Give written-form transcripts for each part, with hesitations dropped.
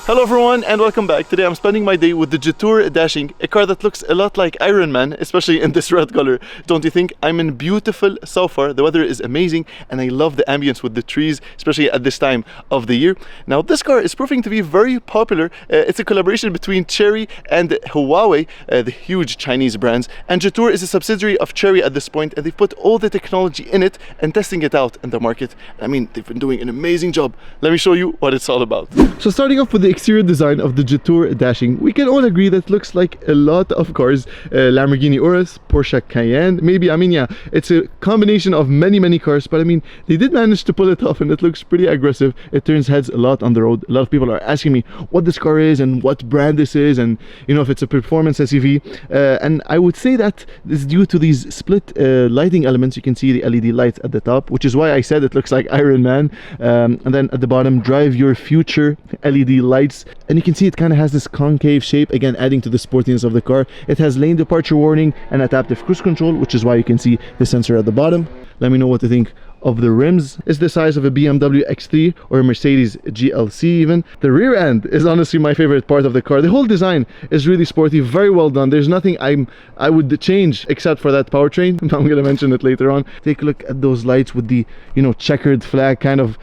Hello everyone and welcome back. Today I'm spending my day with the Jetour Dashing, a car that looks a lot like Iron Man, especially in this red color. Don't you think? I'm in beautiful so far. The weather is amazing and I love the ambience with the trees, especially at this time of the year. Now this car is proving to be very popular. It's a collaboration between Chery and Huawei, the huge Chinese brands. And Jetour is a subsidiary of Chery at this point, and they've put all the technology in it and testing it out in the market. I mean, they've been doing an amazing job. Let me show you what it's all about. So starting off with the exterior design of the Jetour Dashing, we can all agree that looks like a lot of cars. Lamborghini Urus, Porsche Cayenne, maybe. I mean, yeah, it's a combination of many cars, but I mean, they did manage to pull it off and it looks pretty aggressive. It turns heads a lot on the road. A lot of people are asking me what this car is and what brand this is, and you know, if it's a performance SUV. And I would say that this is due to these split lighting elements. You can see the LED lights at the top, which is why I said it looks like Iron Man. And then at the bottom, drive your future LED lights. And you can see it kind of has this concave shape, again adding to the sportiness of the car. It has lane departure warning and adaptive cruise control, which is why you can see the sensor at the bottom. Let me know what you think of the rims. It's the size of a BMW X3 or a Mercedes GLC even. The rear end is honestly my favorite part of the car. The whole design is really sporty, very well done. There's nothing I would change except for that powertrain. I'm gonna mention it later on. Take a look at those lights with the, you know, checkered flag kind of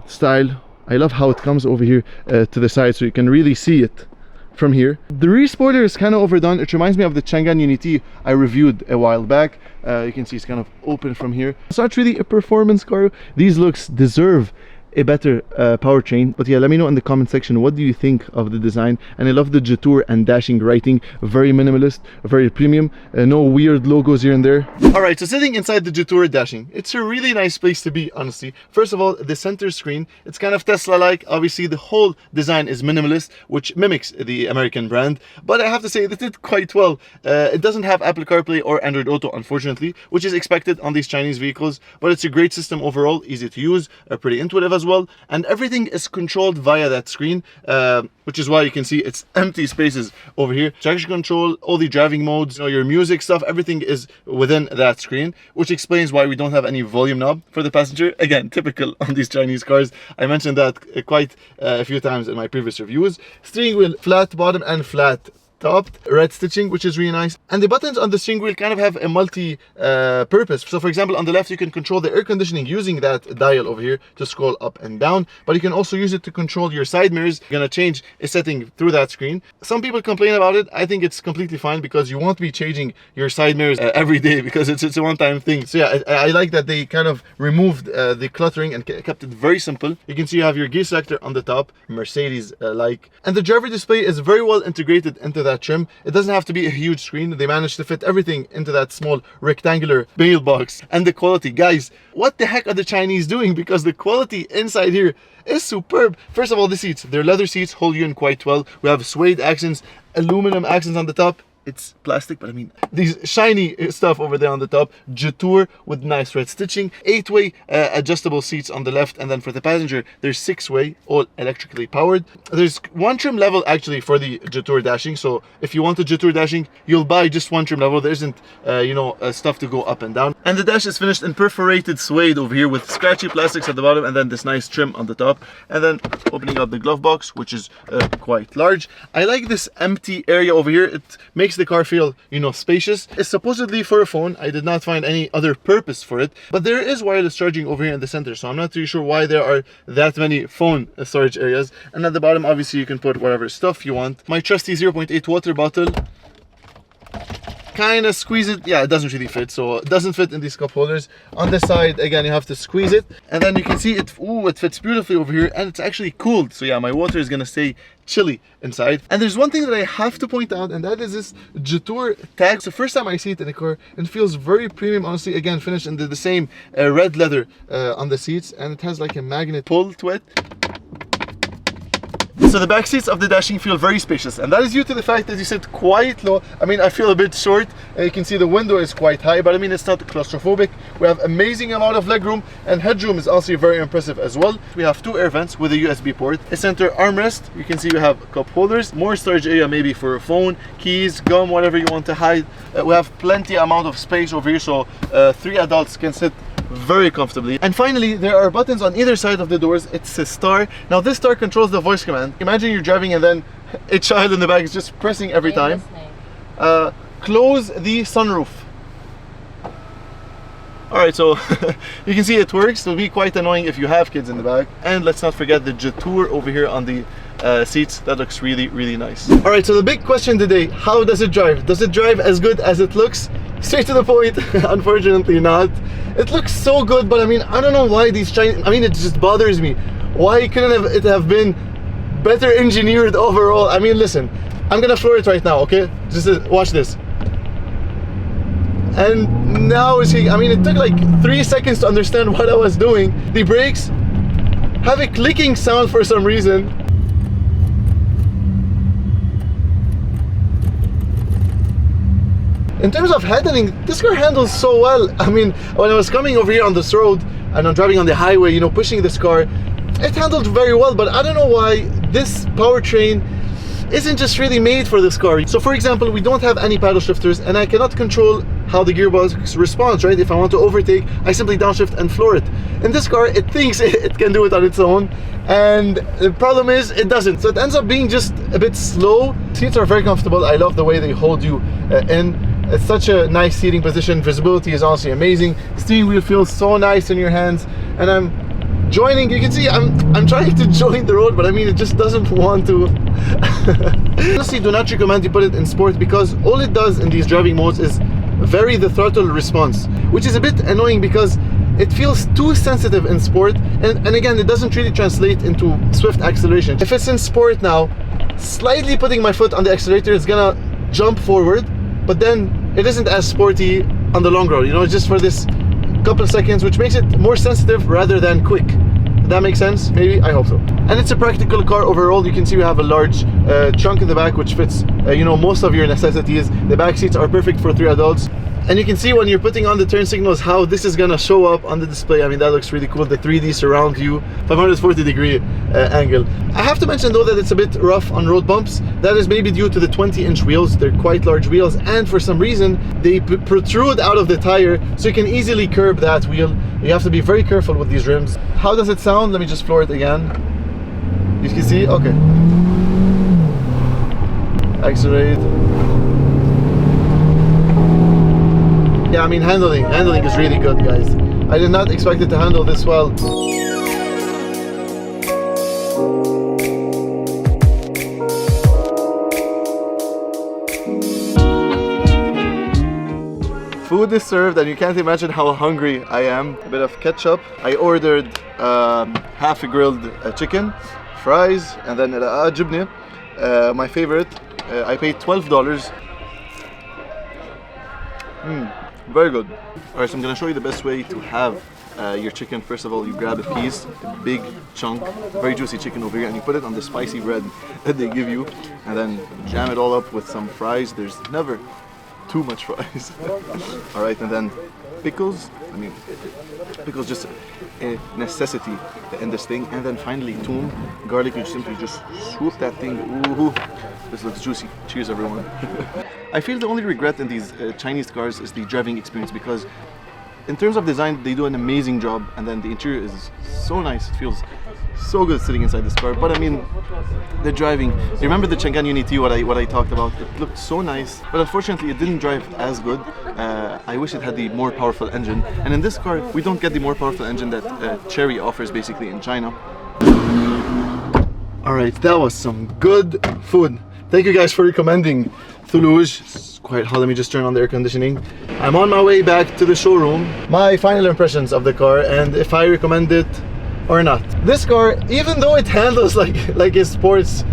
style. I love how it comes over here to the side so you can really see it from here. The rear spoiler is kind of overdone. It reminds me of the Chang'an Unity I reviewed a while back. You can see it's kind of open from here. It's not really a performance car. These looks deserve a better powertrain, but yeah, let me know in the comment section what do you think of the design. And I love the Jetour and Dashing writing, very minimalist, very premium, no weird logos here and there. All right, so sitting inside the Jetour Dashing, it's a really nice place to be, honestly. First of all, the center screen, it's kind of Tesla-like. Obviously the whole design is minimalist, which mimics the American brand, but I have to say they did quite well. It doesn't have Apple CarPlay or Android Auto, unfortunately, which is expected on these Chinese vehicles, but it's a great system overall, easy to use, pretty intuitive as well, and everything is controlled via that screen, which is why you can see it's empty spaces over here. Traction control, all the driving modes, you know, your music stuff, everything is within that screen, which explains why we don't have any volume knob for the passenger. Again, typical on these Chinese cars. I mentioned that quite a few times in my previous reviews. Steering wheel flat bottom and flat topped, red stitching, which is really nice. And the buttons on the steering wheel kind of have a multi-purpose. So for example, on the left you can control the air conditioning using that dial over here to scroll up and down, but you can also use it to control your side mirrors. You're gonna change a setting through that screen. Some people complain about it. I think it's completely fine because you won't be changing your side mirrors every day because it's a one-time thing. So yeah, I like that they kind of removed the cluttering and kept it very simple. You can see you have your gear selector on the top, Mercedes like, and the driver display is very well integrated into that trim. It doesn't have to be a huge screen. They managed to fit everything into that small rectangular mailbox. And the quality, guys, what the heck are the Chinese doing? Because the quality inside here is superb. First of all, the seats, they're leather seats, hold you in quite well. We have suede accents, aluminum accents on the top. It's plastic, but I mean, these shiny stuff over there on the top. Jetour with nice red stitching. 8-way adjustable seats on the left, and then for the passenger, there's 6-way, all electrically powered. There's one trim level actually for the Jetour Dashing, so if you want a Jetour Dashing, you'll buy just one trim level. There isn't, you know, stuff to go up and down. And the dash is finished in perforated suede over here with scratchy plastics at the bottom, and then this nice trim on the top. And then opening up the glove box, which is quite large. I like this empty area over here. It makes the car feel, you know, spacious. It's supposedly for a phone. I did not find any other purpose for it, but there is wireless charging over here in the center, so I'm not really sure why there are that many phone storage areas. And at the bottom, obviously, you can put whatever stuff you want. My trusty 0.8 water bottle. Kind of squeeze it. Yeah, it doesn't really fit, so it doesn't fit in these cup holders. On the side, again, you have to squeeze it, and then you can see it. Ooh, it fits beautifully over here, and it's actually cooled. So yeah, my water is gonna stay chilly inside. And there's one thing that I have to point out, and that is this Jetour tag. It's the first time I see it in a car, and it feels very premium, honestly. Again, finished in the same red leather on the seats, and it has like a magnet pull to it. So the back seats of the Dashing feel very spacious, and that is due to the fact that you sit quite low. I mean, I feel a bit short, and you can see the window is quite high, but I mean, it's not claustrophobic. We have amazing amount of legroom, and headroom is also very impressive as well. We have 2 air vents with a USB port, a center armrest. You can see we have cup holders, more storage area maybe for a phone, keys, gum, whatever you want to hide. We have plenty amount of space over here, so 3 adults can sit very comfortably. And finally, there are buttons on either side of the doors. It's a star. Now this star controls the voice command. Imagine you're driving and then a child in the back is just pressing every time. Close the sunroof. Alright, so you can see it works. It'll be quite annoying if you have kids in the back. And let's not forget the Jetour over here on the seats. That looks really, really nice. Alright, so the big question today, how does it drive? Does it drive as good as it looks? Straight to the point, unfortunately not. It looks so good, but I mean, I don't know why these Chinese, I mean, it just bothers me. Why couldn't it have been better engineered overall? I mean, listen, I'm gonna floor it right now, okay? Just watch this. And now I mean, it took like 3 seconds to understand what I was doing. The brakes have a clicking sound for some reason. In terms of handling, this car handles so well. I mean, when I was coming over here on this road and I'm driving on the highway, you know, pushing this car, it handled very well, but I don't know why this powertrain isn't just really made for this car. So for example, we don't have any paddle shifters and I cannot control how the gearbox responds, right? If I want to overtake, I simply downshift and floor it. In this car, it thinks it can do it on its own, and the problem is it doesn't. So it ends up being just a bit slow. Seats are very comfortable. I love the way they hold you in. It's such a nice seating position. Visibility is honestly amazing. Steering wheel feels so nice in your hands, and I'm joining. You can see I'm trying to join the road, but I mean, it just doesn't want to. Honestly, do not recommend you put it in sport, because all it does in these driving modes is vary the throttle response, which is a bit annoying because it feels too sensitive in sport, and again, it doesn't really translate into swift acceleration. If it's in sport now, slightly putting my foot on the accelerator is gonna jump forward, but then it isn't as sporty on the long road, you know, just for this couple of seconds, which makes it more sensitive rather than quick. That makes sense? Maybe? I hope so. And it's a practical car overall. You can see we have a large trunk in the back, which fits you know, most of your necessities. The back seats are perfect for 3 adults. And you can see when you're putting on the turn signals how this is gonna show up on the display. I mean, that looks really cool. The 3D surround view, 540-degree angle. I have to mention though that it's a bit rough on road bumps. That is maybe due to the 20-inch wheels. They're quite large wheels, and for some reason they protrude out of the tire, so you can easily curb that wheel. You have to be very careful with these rims. How does it sound? Let me just floor it again. You can see, okay. Accelerate. Yeah, I mean, handling is really good, guys. I did not expect it to handle this well. Food is served, and you can't imagine how hungry I am. A bit of ketchup. I ordered half a grilled chicken, fries, and then jibne. My favorite. I paid $12. Very good. Alright, so I'm gonna show you the best way to have your chicken. First of all, you grab a piece, a big chunk, very juicy chicken over here, and you put it on the spicy bread that they give you, and then jam it all up with some fries. There's never too much fries. Alright, and then pickles. I mean, pickles just a necessity in this thing. And then finally, toom, garlic. You simply just swoop that thing. Ooh, this looks juicy. Cheers, everyone. I feel the only regret in these Chinese cars is the driving experience, because in terms of design, they do an amazing job, and then the interior is so nice. It feels so good sitting inside this car. But I mean, the driving, you remember the Chang'an Unity, what I talked about? It looked so nice, but unfortunately it didn't drive as good. I wish it had the more powerful engine, and in this car we don't get the more powerful engine that Chery offers basically in China. Alright, that was some good food. Thank you guys for recommending Toulouse. It's quite hot. Let me just turn on the air conditioning. I'm on my way back to the showroom. My final impressions of the car, and if I recommend it or not. This car, even though it handles like a sports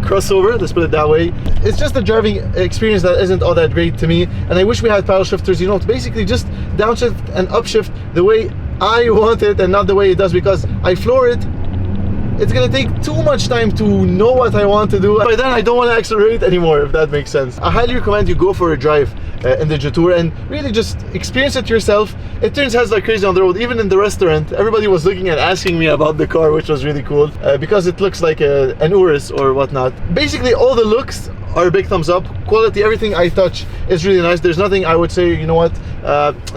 crossover, let's put it that way, it's just a driving experience that isn't all that great to me. And I wish we had paddle shifters, you know, to basically just downshift and upshift the way I want it and not the way it does, because I floor it. It's gonna take too much time to know what I want to do. By then I don't want to accelerate anymore, if that makes sense. I highly recommend you go for a drive in the Jetour and really just experience it yourself. It turns heads like crazy on the road. Even in the restaurant, everybody was looking and asking me about the car, which was really cool, because it looks like an Urus or whatnot. Basically all the looks are a big thumbs up. Quality, everything I touch is really nice. There's nothing I would say, you know what,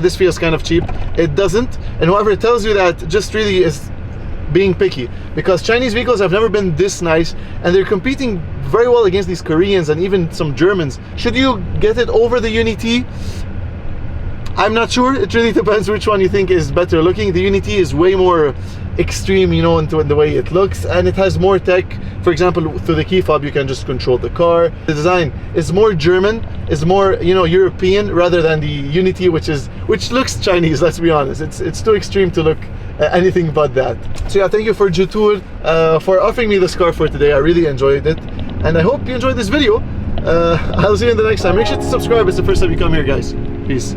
this feels kind of cheap. It doesn't, and whoever tells you that just really is being picky, because Chinese vehicles have never been this nice, and they're competing very well against these Koreans and even some Germans. Should you get it over the Uni-T? I'm not sure. It really depends which one you think is better looking. The Uni-T is way more extreme, you know, into the way it looks, and it has more tech. For example, through the key fob you can just control the car. The design is more German, is more, you know, European, rather than the Uni-T, which looks Chinese. Let's be honest, it's too extreme to look anything but that. So yeah, thank you for Jetour for offering me this car for today. I really enjoyed it, and I hope you enjoyed this video. I'll see you in the next time. Make sure to subscribe. It's the first time you come here, guys. Peace.